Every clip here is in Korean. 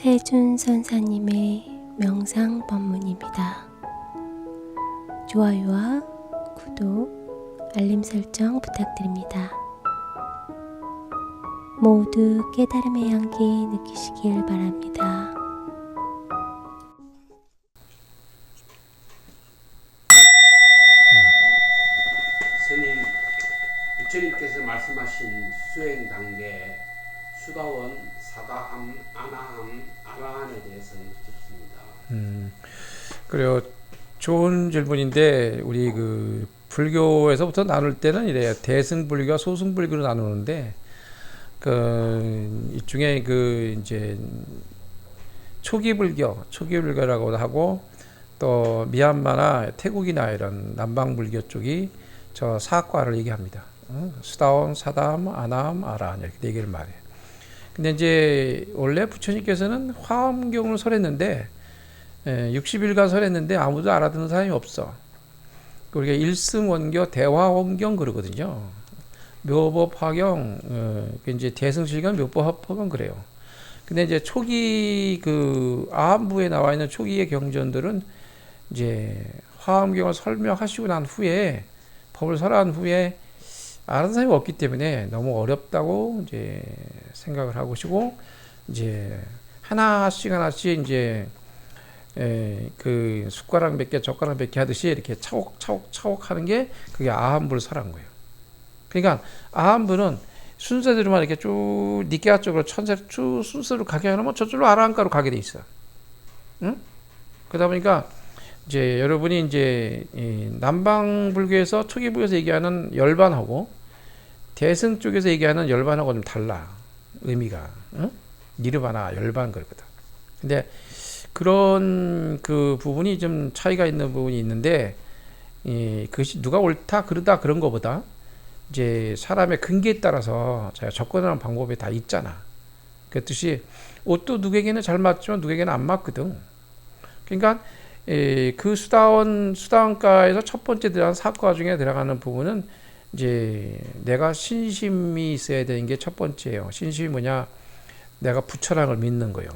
해준 선사님의 명상 법문입니다. 좋아요와 구독, 알림 설정 부탁드립니다. 모두 깨달음의 향기 느끼시길 바랍니다. 스님, 부처님께서 말씀하신 수행 단계, 수다원, 사다함, 아나함, 아라한에 대해서는 듣습니다. 그래요. 좋은 질문인데 우리 그 불교에서부터 나눌 때는 이래요. 대승불교와 소승불교로 나누는데 이 중에 그 이제 초기불교라고도 하고 또 미얀마나 태국이나 이런 남방불교 쪽이 저 사과를 얘기합니다. 수다원, 사다함, 아나함, 아라한 이렇게 네 개를 말해요. 근데 이제 원래 부처님께서는 화엄경을 설했는데 60일간 설했는데 아무도 알아듣는 사람이 없어. 우리가 일승원교, 대화원경 그러거든요. 묘법 화경, 이제 대승실경, 묘법 화경 그래요. 근데 이제 초기 그 아함부에 나와 있는 초기의 경전들은 이제 화엄경을 설명하시고 난 후에 법을 설한 후에 아는 사람이 없기 때문에 너무 어렵다고 이제 생각을 하고 계시고 이제 하나씩 이제 그 숟가락 몇 개, 젓가락 몇 개 하듯이 이렇게 차곡차곡 하는 게 그게 아함부를 설한 거예요. 그러니까 아함부는 순서대로만 이렇게 쭉 니케아 쪽으로 천세로 쭉 순서로 가게 하면 저쪽으로 아라한가로 가게 돼 있어. 응? 그러다 보니까 이제 여러분이 이제 남방 불교에서 초기 불교에서 얘기하는 열반하고 대승 쪽에서 얘기하는 열반하고 좀 달라. 의미가. 응? 니르바나 열반 그렇거든. 근데 그런 그 부분이 좀 차이가 있는 부분이 있는데 그것이 누가 옳다 그러다 그런 거보다 이제 사람의 근기에 따라서 제가 접근하는 방법이 다 있잖아. 그랬듯이 옷도 누구에게는 잘 맞지만 누구에게는 안 맞거든. 그러니까 그 수다원가에서 첫 번째 들어간 사과 중에 들어가는 부분은 이제 내가 신심이 있어야 되는 게 첫 번째예요. 신심이 뭐냐? 내가 부처라는 걸 믿는 거예요.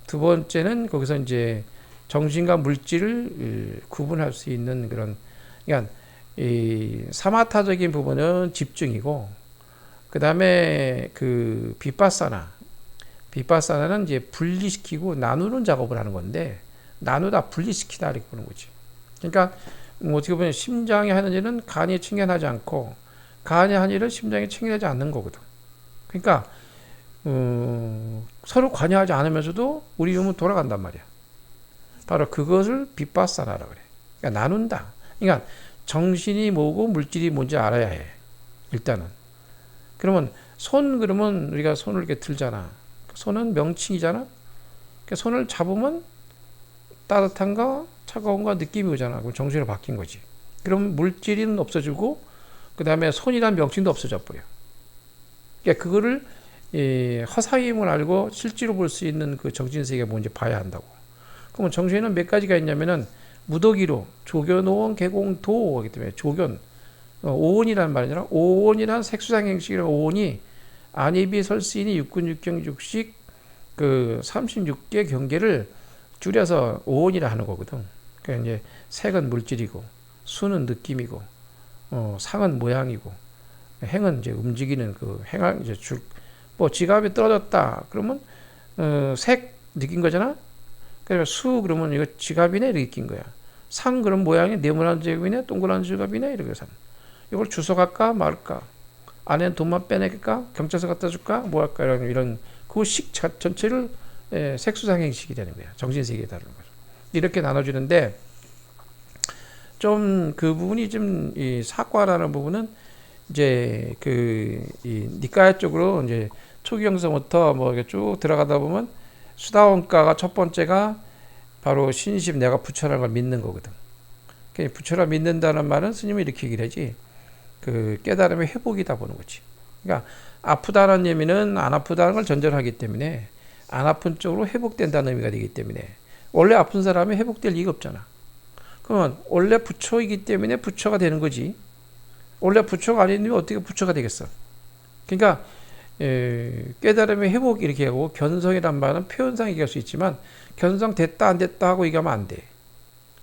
두 번째는 거기서 이제 정신과 물질을 구분할 수 있는 그런, 그러니까 이 사마타적인 부분은 집중이고, 그 다음에 그 비파사나는 이제 분리시키고 나누는 작업을 하는 건데, 나누다 분리시키다 이렇게 보는 거지. 그러니까 어떻게 보면 심장이 하는 일은 간이 청결하지 않고, 간이 하는 일은 심장이 청결하지 않는 거거든. 그러니까 서로 관여하지 않으면서도 우리 몸은 돌아간단 말이야. 바로 그것을 비파사나라고 그래. 그러니까 나눈다. 그러니까 정신이 뭐고 물질이 뭔지 알아야 해. 일단은. 그러면 그러면 우리가 손을 이렇게 들잖아. 손은 명칭이잖아. 그러니까 손을 잡으면 따뜻한가 차가운가 느낌이 오잖아. 그럼 정신이 바뀐 거지. 그럼 물질은 없어지고 그 다음에 손이란 명칭도 없어져 버려. 그러니까 그거를 허사임을 알고 실제로 볼 수 있는 그 정신세계가 뭔지 봐야 한다고. 그러면 정신에는 몇 가지가 있냐면은 무더기로 조견오원 개공도 하기 때문에 조견 오원이라는 말이 아니라 오원이란 색수상행식이라는 오원이 안입이 설시인이 육군육경육식 그 36개 경계를 줄여서 오원이라 하는 거거든. 그러니까 이제 색은 물질이고 수는 느낌이고 상은 모양이고 행은 이제 움직이는 그 행할 이제 뭐 지갑이 떨어졌다 그러면 색 느낀 거잖아. 그러면 수 그러면 이거 지갑이네 이렇게 느낀 거야. 상 그런 모양이 네모난 지갑이네 동그란 지갑이네 이렇게 상. 이걸 주워갈까 말까. 안에 돈만 빼낼까 경찰서 갖다 줄까 뭐 할까 이런 그 식 전체를 색수상행식이 되는 거야. 정신세계에 다루는 거죠. 이렇게 나눠주는데 좀 그 부분이 좀 이 사과라는 부분은 이제 이 니카야 쪽으로 이제 초기 경서부터 뭐 이렇게 쭉 들어가다 보면 수다원가가 첫 번째가 바로 신심 내가 부처라는 걸 믿는 거거든. 부처라 믿는다는 말은 스님이 이렇게 얘기를 하지. 그 깨달음의 회복이다 보는 거지. 그러니까 아프다는 의미는 안 아프다는 걸 전제로 하기 때문에 안 아픈 쪽으로 회복된다는 의미가 되기 때문에 원래 아픈 사람이 회복될 리가 없잖아. 그러면 원래 부처이기 때문에 부처가 되는 거지. 원래 부처가 아니면 어떻게 부처가 되겠어? 그러니까 깨달음의 회복 이렇게 하고 견성이란 말은 표현상 얘기할 수 있지만 견성 됐다 안 됐다 하고 얘기하면 안 돼.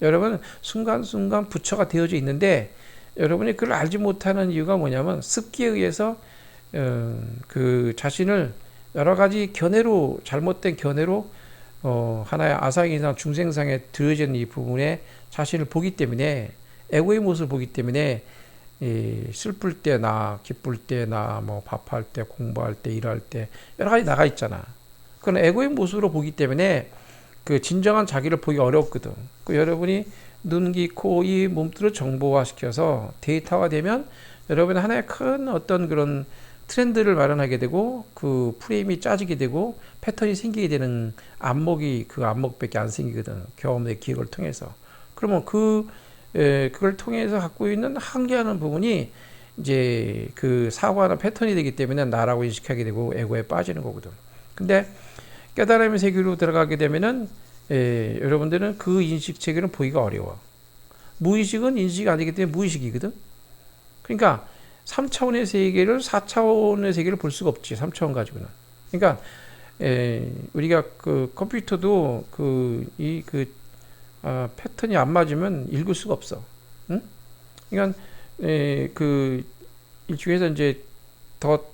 여러분 순간순간 부처가 되어져 있는데 여러분이 그걸 알지 못하는 이유가 뭐냐면 습기에 의해서 그 자신을 여러 가지 견해로 잘못된 견해로 하나의 아상이나 중생상에 들어진 이 부분에 자신을 보기 때문에 에고의 모습을 보기 때문에 슬플 때 나, 기쁠 때 나, 뭐 밥할 때, 공부할 때, 일할 때 여러 가지 나가 있잖아. 그건 에고의 모습으로 보기 때문에 그 진정한 자기를 보기 어렵거든. 그 여러분이 눈, 귀, 코, 이 몸들을 정보화시켜서 데이터화 되면 여러분이 하나의 큰 어떤 그런 트렌드를 마련하게 되고 그 프레임이 짜지게 되고 패턴이 생기게 되는 안목이 그 안목밖에 안 생기거든. 경험의 기억을 통해서. 그러면 그걸 통해서 갖고 있는 한계하는 부분이 이제 그 사고하는 패턴이 되기 때문에 나라고 인식하게 되고 에고에 빠지는 거거든. 근데 깨달음의 세계로 들어가게 되면은 여러분들은 그 인식 체계는 보기가 어려워. 무의식은 인식이 아니기 때문에 무의식이거든. 그러니까 3차원의 세계를 4차원의 세계를 볼 수가 없지. 3차원 가지고는. 그러니까 우리가 그 컴퓨터도 패턴이 안 맞으면 읽을 수가 없어. 응? 그러니까 이 중에서 이제 더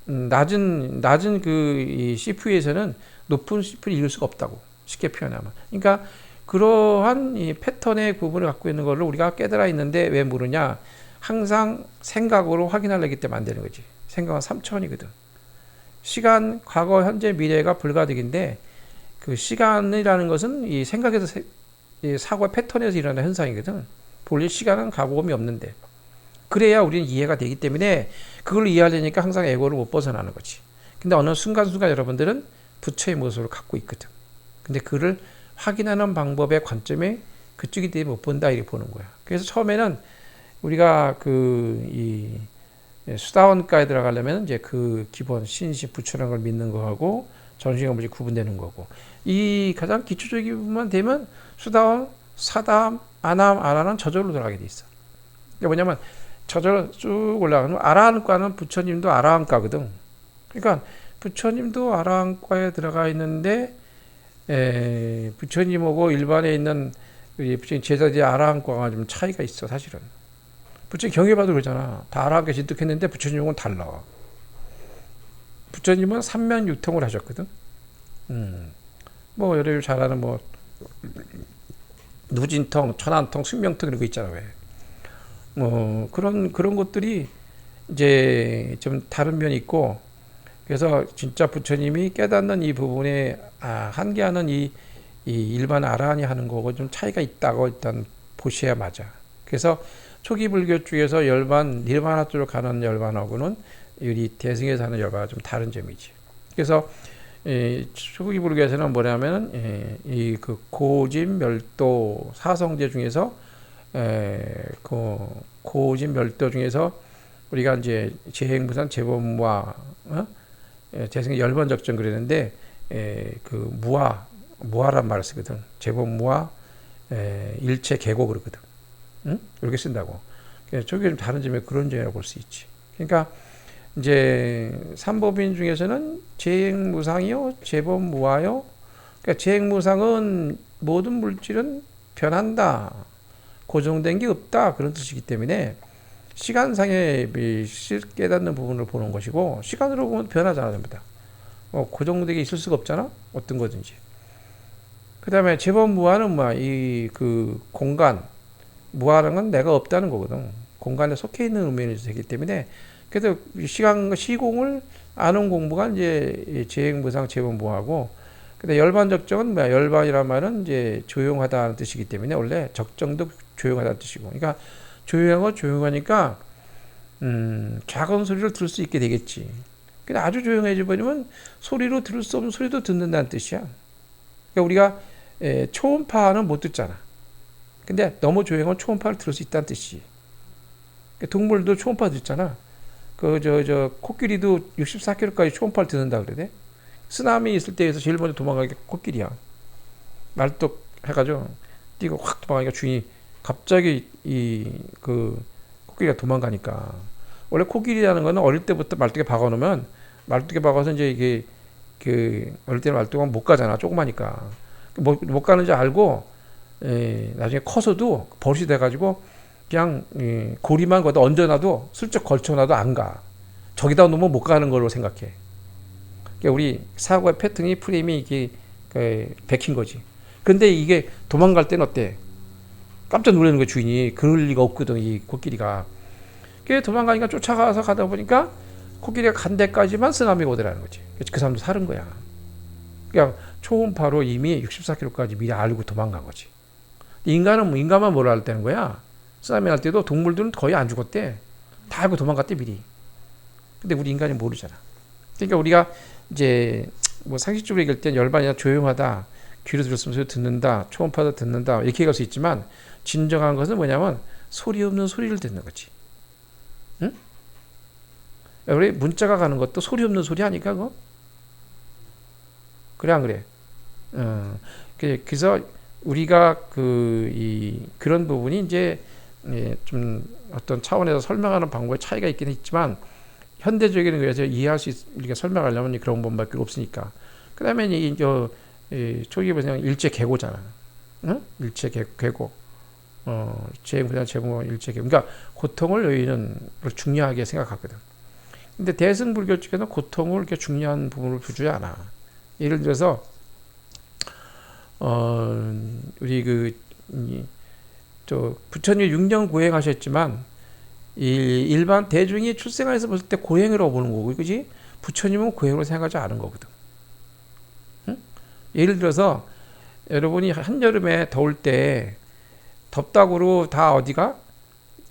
낮은 이 CPU에서는 높은 CPU를 읽을 수가 없다고. 쉽게 표현하면. 그러니까 그러한 이 패턴의 부분을 갖고 있는 것을 우리가 깨달아 있는데 왜 모르냐? 항상 생각으로 확인하려기 때문에 안 되는 거지. 생각은 3차원이거든. 시간, 과거, 현재, 미래가 불가득인데 그 시간이라는 것은 이 생각에서 이 사고의 패턴에서 일어나는 현상이거든. 본래 시간은 가고음이 없는데 그래야 우리는 이해가 되기 때문에 그걸 이해하려니까 항상 에고를 못 벗어나는 거지. 근데 어느 순간순간 여러분들은 부처의 모습을 갖고 있거든. 근데 그를 확인하는 방법의 관점에 그쪽이 되게 못 본다 이렇게 보는 거야. 그래서 처음에는 우리가 이 수다원가에 들어가려면 이제 그 기본 신시 부처라는 걸 믿는 거하고 전신과 무지 구분되는 거고 이 가장 기초적인 부분만 되면 수다원, 사다함, 아남, 아라는 저절로 들어가게 돼 있어. 그게 뭐냐면 저절 쭉 올라가면 아라한과는 부처님도 아라한과거든. 그러니까 부처님도 아라한과에 들어가 있는데 부처님하고 일반에 있는 부처님 제자들이 아라한과가 좀 차이가 있어 사실은. 부처님 경외봐도 그러잖아. 다 아라한께 진득했는데 부처님은 달라. 부처님은 삼면유통을 하셨거든. 뭐 여러분 잘 아는 뭐 누진통, 천안통, 숙명통 이런 거 있잖아 왜. 뭐 그런 것들이 이제 좀 다른 면이 있고 그래서 진짜 부처님이 깨닫는 이 부분에 한계하는 이 일반 아라한이 하는 거고 좀 차이가 있다고 일단 보셔야 맞아. 그래서 초기 불교 쪽에서 열반 니르바나 쪽으로 가는 열반하고는 우리 대승에서 하는 열반과 좀 다른 점이지. 그래서 초기 불교에서는 뭐냐면은 이 그 고진 멸도 사성제 중에서 그 고진 멸도 중에서 우리가 이제 재행무상 재범무화 대승의 열반적정 그랬는데 그 무화란 말을 쓰거든. 재범무화 일체 계고 그러거든. 응? 이렇게 쓴다고. 저게 좀 다른 점에 그런 점이라고 볼 수 있지. 그러니까 이제 삼법인 중에서는 재행무상이요, 재범무화요. 그러니까 재행무상은 모든 물질은 변한다, 고정된 게 없다 그런 뜻이기 때문에 시간상의 깨닫는 부분을 보는 것이고 시간으로 보면 변하잖아 전부 다. 고정되게 있을 수가 없잖아 어떤 거든지. 그 다음에 재범무화는 그 공간 무아라는 건 내가 없다는 거거든. 공간에 속해 있는 의미를 되기 때문에 그래서 시공을 아는 공부가 이제 재행무상 재범무화고 근데 열반적정은 열반이란 말은 이제 조용하다는 뜻이기 때문에 원래 적정도 조용하다는 뜻이고 그러니까 조용하고 조용하니까 작은 소리를 들을 수 있게 되겠지. 근데 아주 조용해져 버리면 소리로 들을 수 없는 소리도 듣는다는 뜻이야. 그러니까 우리가 초음파는 못 듣잖아. 근데 너무 조용하면 초음파를 들을 수 있다는 뜻이. 동물도 초음파 듣잖아. 코끼리도 64km까지 초음파를 듣는다 그러대. 쓰나미 있을 때에서 제일 먼저 도망가는 게 코끼리야. 말뚝 해가지고 뛰고 확 도망가니까 주인이 갑자기 그 코끼리가 도망가니까 원래 코끼리라는 거는 어릴 때부터 말뚝에 박아놓으면 말뚝에 박아서 이제 이게 그 어릴 때는 말뚝은 못 가잖아. 조그마니까 못 가는 줄 알고 나중에 커서도 버릇이 돼가지고 그냥 고리만 거기다 얹어놔도 슬쩍 걸쳐놔도 안 가. 저기다 놓으면 못 가는 걸로 생각해. 그러니까 우리 사고의 패턴이 프레임이 이게 베낀 거지. 근데 이게 도망갈 때는 어때? 깜짝 놀라는 거 주인이. 그럴 리가 없거든 이 코끼리가. 그게 도망가니까 쫓아가서 가다 보니까 코끼리가 간 데까지만 쓰나미가 오더라는 거지. 그 사람도 사는 거야. 그냥 초음파로 이미 64km까지 미리 알고 도망간 거지. 인간만 뭘 알았다는 거야. 쓰나미 날 때도 동물들은 거의 안 죽었대. 다 알고 도망갔대 미리. 근데 우리 인간이 모르잖아. 그러니까 우리가 이제 뭐 상식적으로 얘기할 땐 열반이나 조용하다, 귀로 들었으면 소리 듣는다, 초음파도 듣는다 이렇게 얘기할 수 있지만 진정한 것은 뭐냐면 소리 없는 소리를 듣는 거지. 응? 우리 문자가 가는 것도 소리 없는 소리 아닐까 그거? 그래 안 그래? 그래서 우리가 그런 부분이 이제 좀 어떤 차원에서 설명하는 방법의 차이가 있긴 있지만 현대적인 거에서 이해할 수 우리가 설명하려면 그런 방법밖에 없으니까. 그다음에 초기 보면 일제 계고잖아. 응? 일제 계고. 제보다 제보 일제 계고. 그러니까 고통을 여인은 중요하게 생각하거든. 근데 대승불교 쪽에는 고통을 이렇게 중요한 부분을 두지 않아. 예를 들어서 우리 부처님 6년 고행하셨지만 일반 대중이 출생해서 봤을 때 고행으로 보는 거고, 그지? 부처님은 고행으로 생각하지 않은 거거든. 응? 예를 들어서 여러분이 한여름에 더울 때 덥다고 다 어디가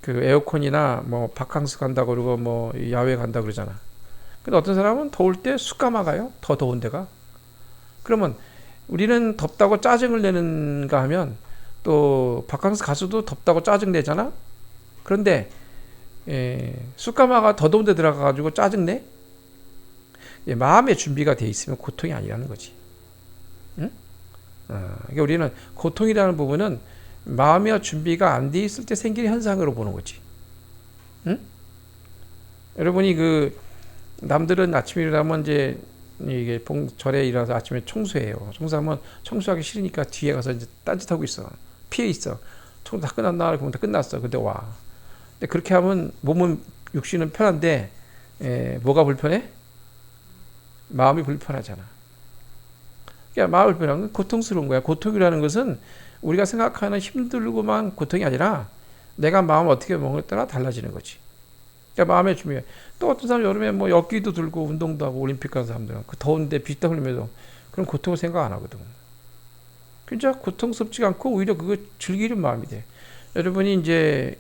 그 에어컨이나 뭐 바캉스 간다 그러고 뭐 야외 간다 그러잖아. 근데 어떤 사람은 더울 때 숯가마 가요. 더 더운 데가. 그러면 우리는 덥다고 짜증을 내는가 하면 또 바캉스 가서도 덥다고 짜증 내잖아. 그런데 숯가마가 더 더운 데 들어가가지고 짜증내? 마음의 준비가 돼 있으면 고통이 아니라는 거지. 응? 그러니까 우리는 고통이라는 부분은 마음의 준비가 안 돼 있을 때 생기는 현상으로 보는 거지. 응? 여러분이 남들은 아침에 일어나면 이제 이게 절에 일어나서 아침에 청소해요. 청소하면 청소하기 싫으니까 뒤에 가서 이제 딴짓하고 있어. 피해 있어. 청소 다 끝났나? 그러면 다 끝났어. 근데 와. 근데 그렇게 하면 몸은 육신은 편한데 뭐가 불편해? 마음이 불편하잖아. 그러니까 마음이 불편한 건 고통스러운 거야. 고통이라는 것은 우리가 생각하는 힘들고만 고통이 아니라 내가 마음을 어떻게 먹느냐에 따라 달라지는 거지. 그러니까 마음의 준비. 또 어떤 사람 여름에 뭐 역기도 들고 운동도 하고 올림픽 가는 사람들은 그 더운데 비땀 흘리면서 그런 고통을 생각 안 하거든. 진짜 고통스럽지가 않고 오히려 그거 즐기는 마음이 돼. 여러분이 이제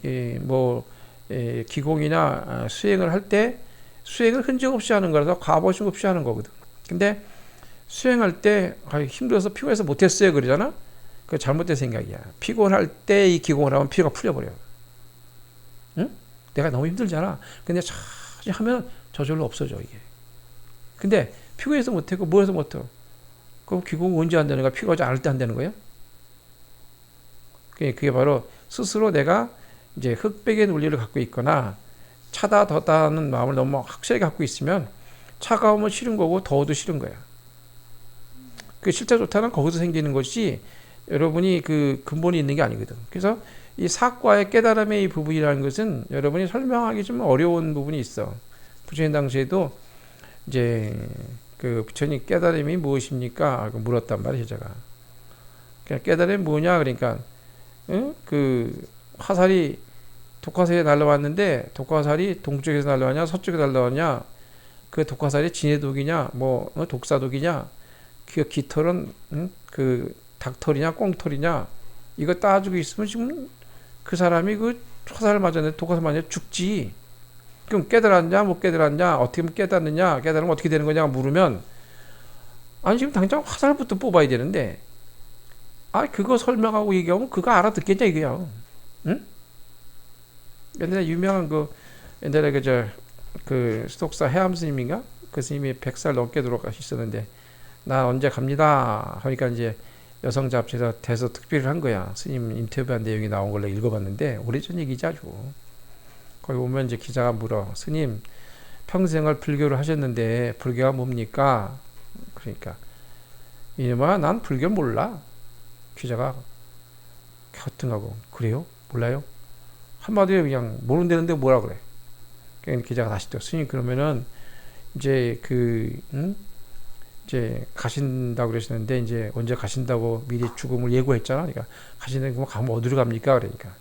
기공이나 수행을 할 때 수행을 흔적 없이 하는 거라서 과보심 없이 하는 거거든. 근데 수행할 때 힘들어서 피곤해서 못했어요 그러잖아. 그거 잘못된 생각이야. 피곤할 때 이 기공을 하면 피로가 풀려버려. 응? 내가 너무 힘들잖아. 근데 차라리 하면 저절로 없어져 이게. 근데 피곤해서 못하고 뭐해서 못해? 그럼 기공 언제 안 되는 거야? 피곤하지 않을 때 안 되는 거야? 그게 바로 스스로 내가 이제 흑백의 논리를 갖고 있거나 차다 더다는 마음을 너무 확실하게 갖고 있으면 차가우면 싫은 거고 더워도 싫은 거야. 그 싫다 좋다는 거기서 생기는 것이 여러분이 그 근본이 있는 게 아니거든. 그래서 이 사과의 깨달음의 이 부분이라는 것은 여러분이 설명하기 좀 어려운 부분이 있어. 부처님 당시에도 이제 그 부처님 깨달음이 무엇입니까? 물었단 말이에요, 제가. 그냥 깨달음이 뭐냐? 그러니까 그 화살이 독화살이 날라왔는데 독화살이 동쪽에서 날라왔냐, 서쪽에서 날라왔냐? 그 독화살이 진해독이냐, 뭐 독사독이냐? 그 깃털은 그 닭털이냐, 꽁털이냐? 이거 따지고 있으면 지금 그 사람이 그 화살을 맞았는데 독화살 맞았는데 죽지. 그럼 깨달았냐, 못 깨달았냐, 어떻게 깨닫느냐, 깨달으면 어떻게 되는 거냐 물으면 아니 지금 당장 화살부터 뽑아야 되는데 그거 설명하고 얘기하면 그거 알아듣겠냐 이거야. 응? 옛날에 유명한 옛날에 그 수독사 해암 스님인가? 그 스님이 100살 넘게 돌아가셨었는데 나 언제 갑니다 하니까 이제 여성 잡지에서 대서 특별을 한 거야. 스님 인터뷰한 내용이 나온 걸로 읽어봤는데 오래전 얘기지 아주. 거기 오면 이제 기자가 물어. 스님, 평생을 불교를 하셨는데 불교가 뭡니까? 그러니까 이놈아 난 불교 몰라. 기자가 갸우뚱하고 그래요? 몰라요? 한마디로 그냥 모른다는데 뭐라 그래. 그러니까 기자가 다시 또 스님 그러면은 이제 이제 가신다고 그러시는데 이제 언제 가신다고 미리 죽음을 예고했잖아. 그러니까 가시는 거 가면 어디로 갑니까? 그러니까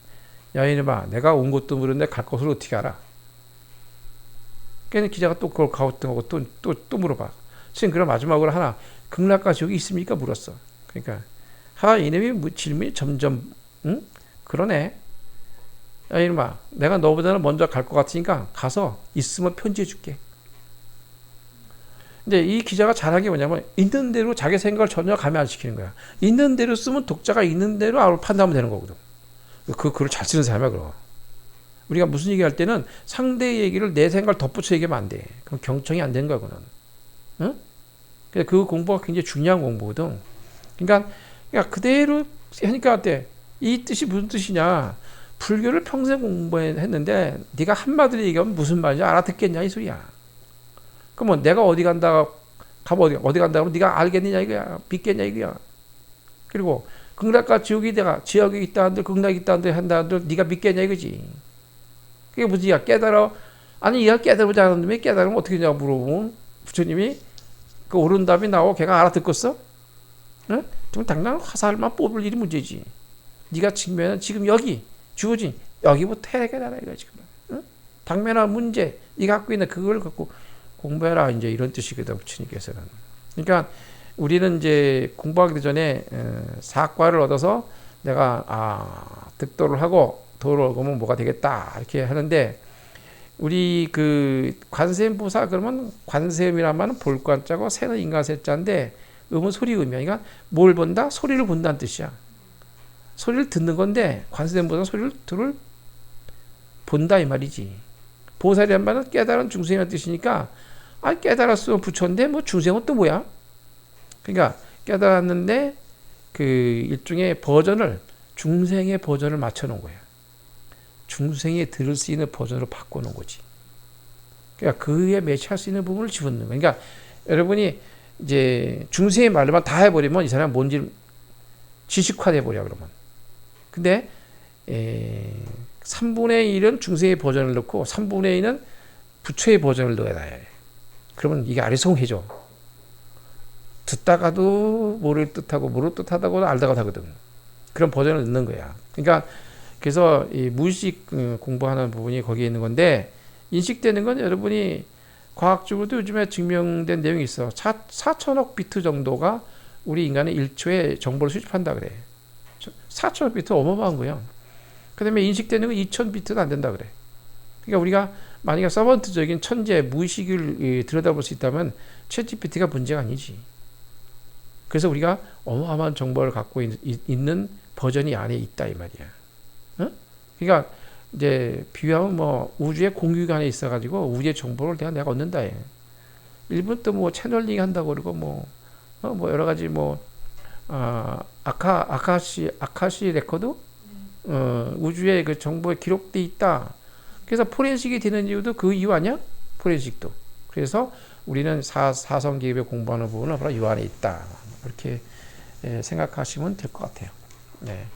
야 이놈아 내가 온 것도 모르는데 갈 곳을 어떻게 알아? 그러니까 기자가 또 그걸 갸우뚱하고 또 물어봐. 스님 그럼 마지막으로 하나 극락과 지옥이 있습니까? 물었어. 그러니까 이놈이 질문이 점점 그러네. 야 이놈아 내가 너보다는 먼저 갈 것 같으니까 가서 있으면 편지해 줄게. 근데 이 기자가 잘한 게 뭐냐면 있는 대로 자기 생각을 전혀 가면 안 시키는 거야. 있는 대로 쓰면 독자가 있는 대로 판단하면 되는 거거든. 그 글을 잘 쓰는 사람이야 그럼. 우리가 무슨 얘기할 때는 상대의 얘기를 내 생각을 덧붙여 얘기하면 안 돼. 그럼 경청이 안 되는 거야 그는. 응? 그 공부가 굉장히 중요한 공부거든. 그러니까 그대로 하니까 어때? 이 뜻이 무슨 뜻이냐? 불교를 평생 공부했는데 네가 한마디로 얘기하면 무슨 말인지 알아듣겠냐 이 소리야. 그러면 내가 어디 간다 가면 어디 간다 그러면 네가 알겠느냐 이거야. 믿겠냐 이거야. 그리고 극락과 지옥이 내가 지옥이 있다 한들 극락이 있다 한들 한들 네가 믿겠냐 이거지. 그게 무슨 얘기야? 깨달아. 아니 얘가 깨달지 않았는데 깨달으면 어떻게 되냐고 물어보면 부처님이 그 옳은 답이 나오고 걔가 알아듣겠어? 응? 좀 당장 화살만 뽑을 일이 문제지. 네가 지금 여기 주어진 여기부터 해야 되나 이거 지금. 응? 당면한 문제 네가 갖고 있는 그걸 갖고 공부해라 이제 이런 뜻이거든 부처님께서는. 그러니까 우리는 이제 공부하기 전에 사과를 얻어서 내가 득도를 하고 도를 얻으면 뭐가 되겠다 이렇게 하는데 우리 그 관세음보살 그러면 관세음이란 말은 볼관자고 새는 인간새자인데 음은 소리 음이야. 그러니까 뭘 본다? 소리를 본다는 뜻이야. 소리를 듣는 건데 관세음보살 소리를 본다 이 말이지. 보살이란 말은 깨달은 중생이라는 뜻이니까 깨달았으면 부처인데 뭐 중생은 또 뭐야? 그러니까 깨달았는데 그 일종의 버전을 중생의 버전을 맞춰놓은 거야. 중생이 들을 수 있는 버전으로 바꿔놓은 거지. 그러니까 그에 매치할 수 있는 부분을 집어넣는 거야. 그러니까 여러분이 이제 중생의 말로만 다 해버리면 이 사람 뭔지 지식화돼 버려 그러면. 근데 3분의 1은 중생의 버전을 넣고 3분의 2는 부처의 버전을 넣어야 돼. 그러면 이게 아리송해져. 듣다가도 모를 듯하고 모를 듯하다고 알다가 하거든. 그런 버전을 넣는 거야. 그러니까 그래서 이 무의식 공부하는 부분이 거기에 있는 건데 인식되는 건 여러분이 과학적으로도 요즘에 증명된 내용이 있어. 4천억 비트 정도가 우리 인간의 1초에 정보를 수집한다 그래. 4천억 비트 어마어마한 거야. 그 다음에 인식되는 건 2천 비트도 안 된다 그래. 그러니까 우리가 만약에 서번트적인 천재 무의식을 들여다볼 수 있다면 챗GPT가 문제가 아니지. 그래서 우리가 어마어마한 정보를 갖고 있는 버전이 안에 있다 이 말이야. 어? 그러니까 이제 비유하면 뭐 우주의 공유관에 있어가지고 우주의 정보를 내가 얻는다 해. 일본 또 뭐 채널링 한다고 그러고 뭐 여러 가지 아카시 레코드 우주의 그 정보에 기록돼 있다. 그래서 포렌식이 되는 이유도 그 이유 아니야? 포렌식도. 그래서 우리는 사성계급에 공부하는 부분은 바로 이 안에 있다. 그렇게 생각하시면 될 것 같아요. 네.